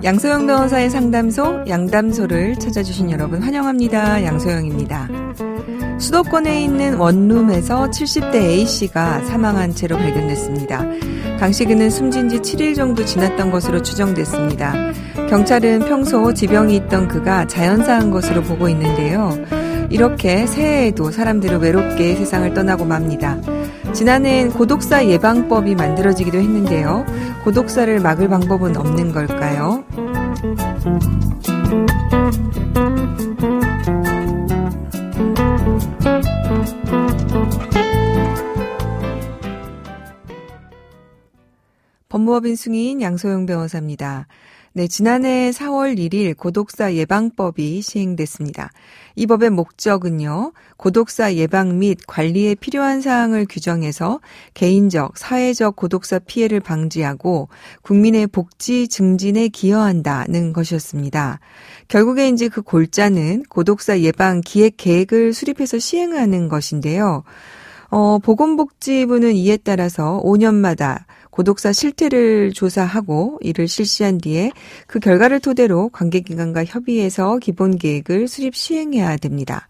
양소영 변호사의 상담소, 양담소를 찾아주신 여러분 환영합니다. 양소영입니다. 수도권에 있는 원룸에서 70대 A씨가 사망한 채로 발견됐습니다. 당시 그는 숨진 지 7일 정도 지났던 것으로 추정됐습니다. 경찰은 평소 지병이 있던 그가 자연사한 것으로 보고 있는데요. 이렇게 새해에도 사람들은 외롭게 세상을 떠나고 맙니다. 지난해엔 고독사 예방법이 만들어지기도 했는데요. 고독사를 막을 방법은 없는 걸까요? 법무법인 승인 양소영 변호사입니다. 네, 지난해 4월 1일 고독사 예방법이 시행됐습니다. 이 법의 목적은요, 고독사 예방 및 관리에 필요한 사항을 규정해서 개인적, 사회적 고독사 피해를 방지하고 국민의 복지 증진에 기여한다는 것이었습니다. 결국에 이제 그 골자는 고독사 예방 기획 계획을 수립해서 시행하는 것인데요. 보건복지부는 이에 따라서 5년마다 고독사 실태를 조사하고 이를 실시한 뒤에 그 결과를 토대로 관계기관과 협의해서 기본 계획을 수립 시행해야 됩니다.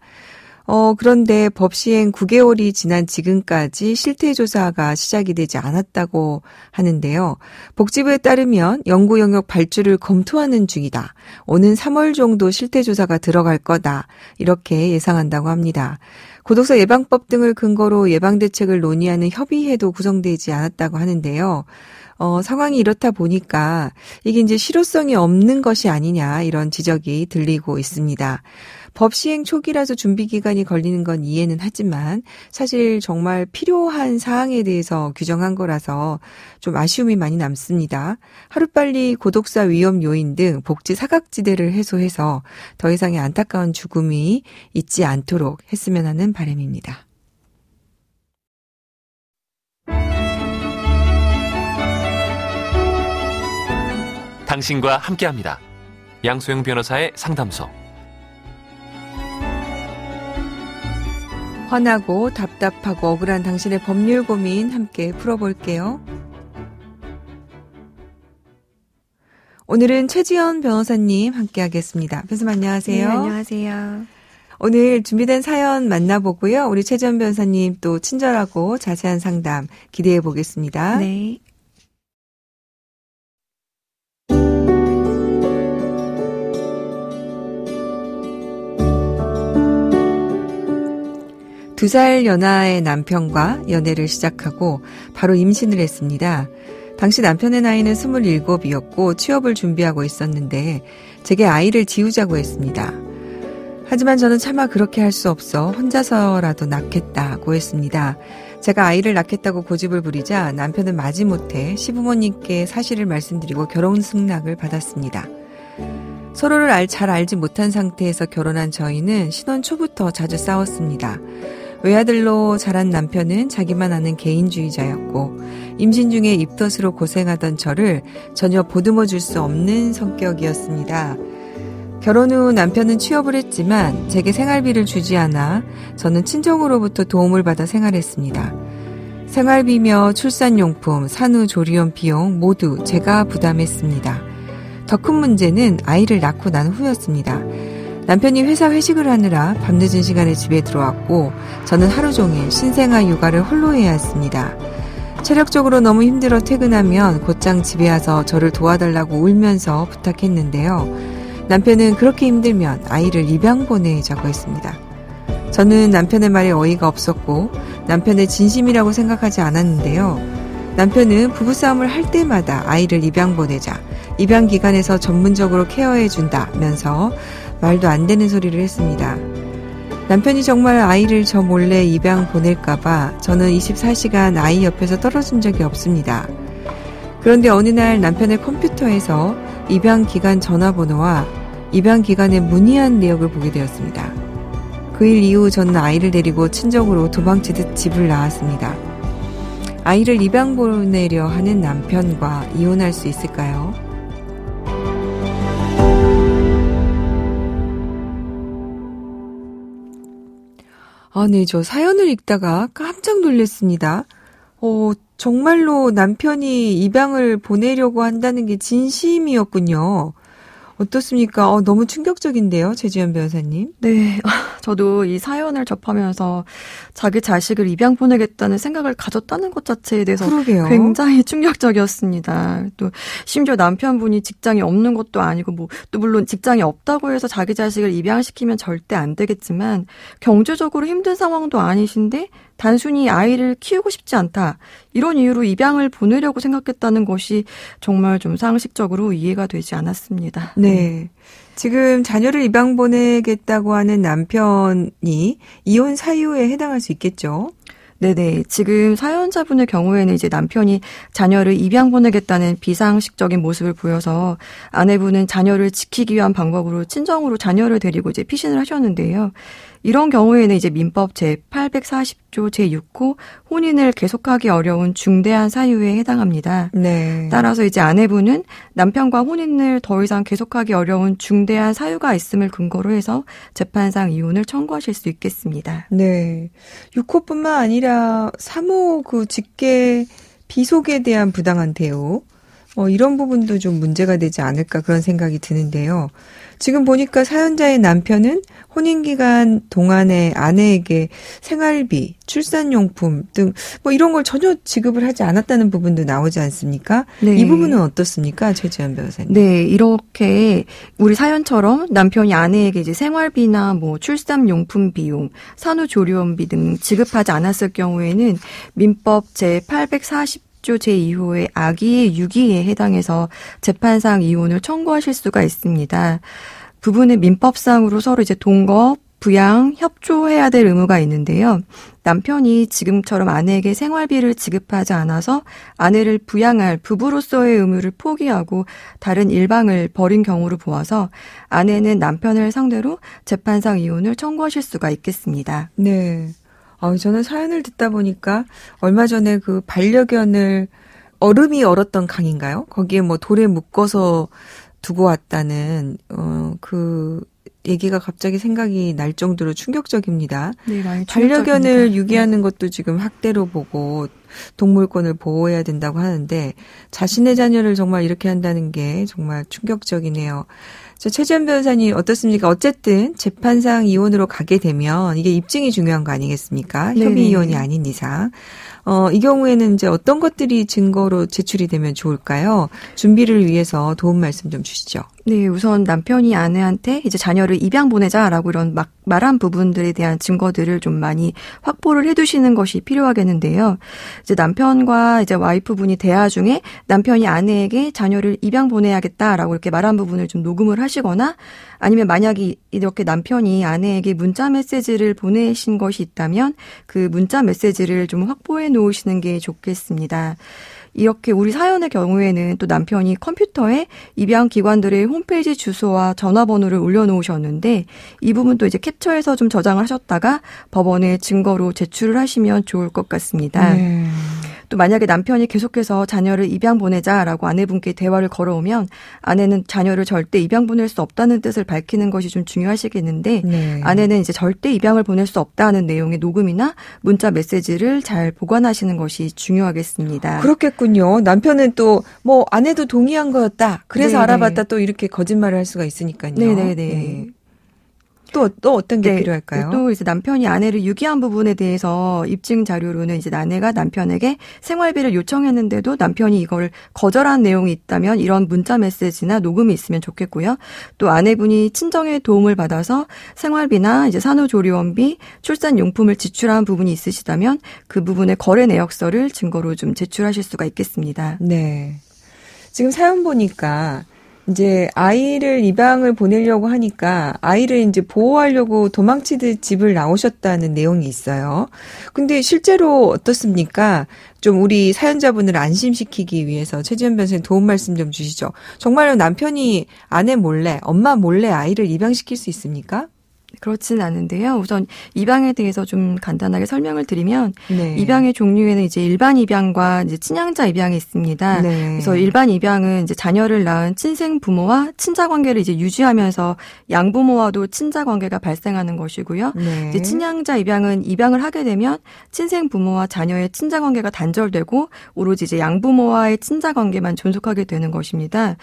그런데 법 시행 9개월이 지난 지금까지 실태조사가 시작이 되지 않았다고 하는데요. 복지부에 따르면 연구 영역 발주를 검토하는 중이다. 오는 3월 정도 실태조사가 들어갈 거다. 이렇게 예상한다고 합니다. 고독사 예방법 등을 근거로 예방대책을 논의하는 협의회도 구성되지 않았다고 하는데요. 상황이 이렇다 보니까 이게 이제 실효성이 없는 것이 아니냐 이런 지적이 들리고 있습니다. 법 시행 초기라서 준비 기간이 걸리는 건 이해는 하지만 사실 정말 필요한 사항에 대해서 규정한 거라서 좀 아쉬움이 많이 남습니다. 하루빨리 고독사 위험 요인 등 복지 사각지대를 해소해서 더 이상의 안타까운 죽음이 있지 않도록 했으면 하는 바람입니다. 당신과 함께합니다. 양소영 변호사의 상담소. 화나고 답답하고 억울한 당신의 법률 고민 함께 풀어볼게요. 오늘은 최지연 변호사님 함께 하겠습니다. 변호사님 안녕하세요. 네, 안녕하세요. 오늘 준비된 사연 만나보고요. 우리 최지연 변호사님 또 친절하고 자세한 상담 기대해 보겠습니다. 네. 두 살 연하의 남편과 연애를 시작하고 바로 임신을 했습니다. 당시 남편의 나이는 27이었고 취업을 준비하고 있었는데 제게 아이를 지우자고 했습니다. 하지만 저는 차마 그렇게 할 수 없어 혼자서라도 낳겠다고 했습니다. 제가 아이를 낳겠다고 고집을 부리자 남편은 마지못해 시부모님께 사실을 말씀드리고 결혼 승낙을 받았습니다. 서로를 잘 알지 못한 상태에서 결혼한 저희는 신혼 초부터 자주 싸웠습니다. 외아들로 자란 남편은 자기만 아는 개인주의자였고 임신 중에 입덧으로 고생하던 저를 전혀 보듬어 줄 수 없는 성격이었습니다. 결혼 후 남편은 취업을 했지만 제게 생활비를 주지 않아 저는 친정으로부터 도움을 받아 생활했습니다. 생활비며 출산용품, 산후조리원 비용 모두 제가 부담했습니다. 더 큰 문제는 아이를 낳고 난 후였습니다. 남편이 회사 회식을 하느라 밤늦은 시간에 집에 들어왔고 저는 하루 종일 신생아 육아를 홀로 해야 했습니다. 체력적으로 너무 힘들어 퇴근하면 곧장 집에 와서 저를 도와달라고 울면서 부탁했는데요. 남편은 그렇게 힘들면 아이를 입양 보내자고 했습니다. 저는 남편의 말에 어이가 없었고 남편의 진심이라고 생각하지 않았는데요. 남편은 부부싸움을 할 때마다 아이를 입양 보내자, 입양기관에서 전문적으로 케어해준다면서 말도 안 되는 소리를 했습니다. 남편이 정말 아이를 저 몰래 입양 보낼까봐 저는 24시간 아이 옆에서 떨어진 적이 없습니다. 그런데 어느 날 남편의 컴퓨터에서 입양기관 전화번호와 입양기관에 문의한 내역을 보게 되었습니다. 그 일 이후 저는 아이를 데리고 친정으로 도망치듯 집을 나왔습니다. 아이를 입양 보내려 하는 남편과 이혼할 수 있을까요? 네, 저 사연을 읽다가 깜짝 놀랐습니다. 정말로 남편이 입양을 보내려고 한다는 게 진심이었군요. 어떻습니까? 너무 충격적인데요, 최지연 변호사님. 네, 저도 이 사연을 접하면서 자기 자식을 입양 보내겠다는 생각을 가졌다는 것 자체에 대해서 그러게요. 굉장히 충격적이었습니다. 또 심지어 남편분이 직장이 없는 것도 아니고 또 물론 직장이 없다고 해서 자기 자식을 입양시키면 절대 안 되겠지만 경제적으로 힘든 상황도 아니신데 단순히 아이를 키우고 싶지 않다. 이런 이유로 입양을 보내려고 생각했다는 것이 정말 좀 상식적으로 이해가 되지 않았습니다. 네. 지금 자녀를 입양 보내겠다고 하는 남편이 이혼 사유에 해당할 수 있겠죠? 네네. 지금 사연자분의 경우에는 이제 남편이 자녀를 입양 보내겠다는 비상식적인 모습을 보여서 아내분은 자녀를 지키기 위한 방법으로 친정으로 자녀를 데리고 이제 피신을 하셨는데요. 이런 경우에는 이제 민법 제840조 제6호 혼인을 계속하기 어려운 중대한 사유에 해당합니다. 네. 따라서 이제 아내분은 남편과 혼인을 더 이상 계속하기 어려운 중대한 사유가 있음을 근거로 해서 재판상 이혼을 청구하실 수 있겠습니다. 네. 6호뿐만 아니라 3호 그 직계 비속에 대한 부당한 대우, 이런 부분도 좀 문제가 되지 않을까 그런 생각이 드는데요. 지금 보니까 사연자의 남편은 혼인기간 동안에 아내에게 생활비, 출산용품 등 이런 걸 전혀 지급을 하지 않았다는 부분도 나오지 않습니까? 네. 이 부분은 어떻습니까? 최지연 변호사님. 네, 이렇게 우리 사연처럼 남편이 아내에게 이제 생활비나 출산용품 비용, 산후조리원비 등 지급하지 않았을 경우에는 민법 제840 제2호의 악의의 유기에 해당해서 재판상 이혼을 청구하실 수가 있습니다. 부부는 민법상으로 서로 이제 동거, 부양, 협조해야 될 의무가 있는데요. 남편이 지금처럼 아내에게 생활비를 지급하지 않아서 아내를 부양할 부부로서의 의무를 포기하고 다른 일방을 벌인 경우를 보아서 아내는 남편을 상대로 재판상 이혼을 청구하실 수가 있겠습니다. 네. 저는 사연을 듣다 보니까 얼마 전에 그 반려견을 얼음이 얼었던 강인가요? 거기에 돌에 묶어서 두고 왔다는 그 얘기가 갑자기 생각이 날 정도로 충격적입니다. 네, 많이 반려견을 유기하는 것도 지금 학대로 보고 동물권을 보호해야 된다고 하는데 자신의 자녀를 정말 이렇게 한다는 게 정말 충격적이네요. 최지연 변호사님 어떻습니까? 어쨌든 재판상 이혼으로 가게 되면 이게 입증이 중요한 거 아니겠습니까? 네네. 협의 이혼이 아닌 이상. 이 경우에는 이제 어떤 것들이 증거로 제출이 되면 좋을까요? 준비를 위해서 도움 말씀 좀 주시죠. 네, 우선 남편이 아내한테 이제 자녀를 입양 보내자라고 이런 말한 부분들에 대한 증거들을 좀 많이 확보를 해두시는 것이 필요하겠는데요. 이제 남편과 이제 와이프분이 대화 중에 남편이 아내에게 자녀를 입양 보내야겠다라고 이렇게 말한 부분을 좀 녹음을 하시거나 아니면 만약에 이렇게 남편이 아내에게 문자 메시지를 보내신 것이 있다면 그 문자 메시지를 좀 확보해 놓으시는 게 좋겠습니다. 이렇게 우리 사연의 경우에는 또 남편이 컴퓨터에 입양 기관들의 홈페이지 주소와 전화번호를 올려놓으셨는데 이 부분도 이제 캡처해서 좀 저장을 하셨다가 법원에 증거로 제출을 하시면 좋을 것 같습니다. 네. 또 만약에 남편이 계속해서 자녀를 입양 보내자라고 아내분께 대화를 걸어오면 아내는 자녀를 절대 입양 보낼 수 없다는 뜻을 밝히는 것이 좀 중요하시겠는데 네. 아내는 이제 절대 입양을 보낼 수 없다는 내용의 녹음이나 문자 메시지를 잘 보관하시는 것이 중요하겠습니다. 그렇겠군요. 남편은 또 아내도 동의한 거였다. 그래서 네네. 알아봤다 또 이렇게 거짓말을 할 수가 있으니까요. 네네네. 네. 또 어떤 게 필요할까요? 또 이제 남편이 아내를 유기한 부분에 대해서 입증 자료로는 이제 아내가 남편에게 생활비를 요청했는데도 남편이 이걸 거절한 내용이 있다면 이런 문자 메시지나 녹음이 있으면 좋겠고요. 또 아내분이 친정의 도움을 받아서 생활비나 이제 산후조리원비, 출산용품을 지출한 부분이 있으시다면 그 부분의 거래 내역서를 증거로 좀 제출하실 수가 있겠습니다. 네. 지금 사연 보니까 이제 아이를 입양을 보내려고 하니까 아이를 이제 보호하려고 도망치듯 집을 나오셨다는 내용이 있어요. 근데 실제로 어떻습니까? 좀 우리 사연자분을 안심시키기 위해서 최지연 변호사님 도움 말씀 좀 주시죠. 정말로 남편이 아내 몰래, 엄마 몰래 아이를 입양시킬 수 있습니까? 그렇지는 않은데요. 우선 입양에 대해서 좀 간단하게 설명을 드리면 네. 입양의 종류에는 이제 일반 입양과 이제 친양자 입양이 있습니다. 네. 그래서 일반 입양은 이제 자녀를 낳은 친생 부모와 친자 관계를 이제 유지하면서 양부모와도 친자 관계가 발생하는 것이고요. 네. 이제 친양자 입양은 입양을 하게 되면 친생 부모와 자녀의 친자 관계가 단절되고 오로지 이제 양부모와의 친자 관계만 존속하게 되는 것입니다.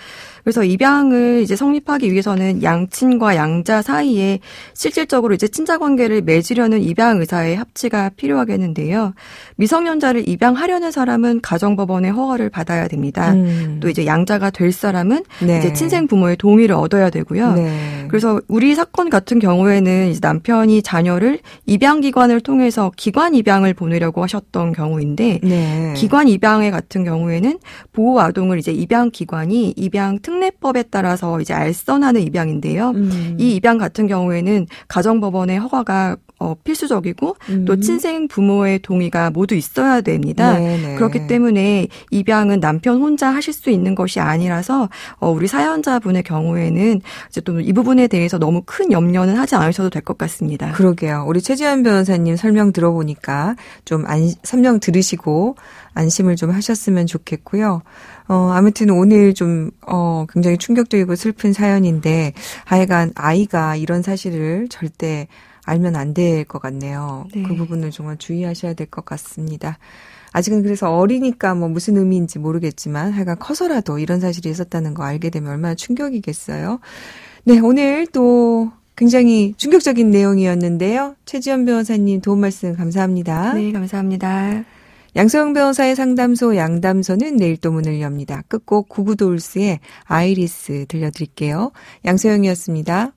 그래서 입양을 이제 성립하기 위해서는 양친과 양자 사이에 실질적으로 이제 친자 관계를 맺으려는 입양 의사의 합치가 필요하겠는데요. 미성년자를 입양하려는 사람은 가정법원의 허가를 받아야 됩니다. 또 이제 양자가 될 사람은 네. 이제 친생 부모의 동의를 얻어야 되고요. 네. 그래서 우리 사건 같은 경우에는 이제 남편이 자녀를 입양기관을 통해서 기관 입양을 보내려고 하셨던 경우인데 네. 기관 입양의 같은 경우에는 보호 아동을 이제 입양기관이 입양 특례법에 따라서 이제 알선하는 입양인데요. 이 입양 같은 경우에는 가정법원의 허가가 필수적이고 또 친생 부모의 동의가 모두 있어야 됩니다. 네네. 그렇기 때문에 입양은 남편 혼자 하실 수 있는 것이 아니라서 우리 사연자분의 경우에는 이제 또 이 부분에 대해서 너무 큰 염려는 하지 않으셔도 될 것 같습니다. 그러게요. 우리 최지연 변호사님 설명 들어보니까 좀 설명 들으시고 안심을 좀 하셨으면 좋겠고요. 아무튼 오늘 좀 굉장히 충격적이고 슬픈 사연인데 하여간 아이가 이런 사실을 절대 알면 안 될 것 같네요. 네. 그 부분을 정말 주의하셔야 될 것 같습니다. 아직은 그래서 어리니까 뭐 무슨 의미인지 모르겠지만 하여간 커서라도 이런 사실이 있었다는 거 알게 되면 얼마나 충격이겠어요. 네, 오늘 또 굉장히 충격적인 내용이었는데요. 최지연 변호사님 도움 말씀 감사합니다. 네, 감사합니다. 양소영 변호사의 상담소 양담소는 내일 또 문을 엽니다. 끝곡 구구돌스의 아이리스 들려드릴게요. 양소영이었습니다.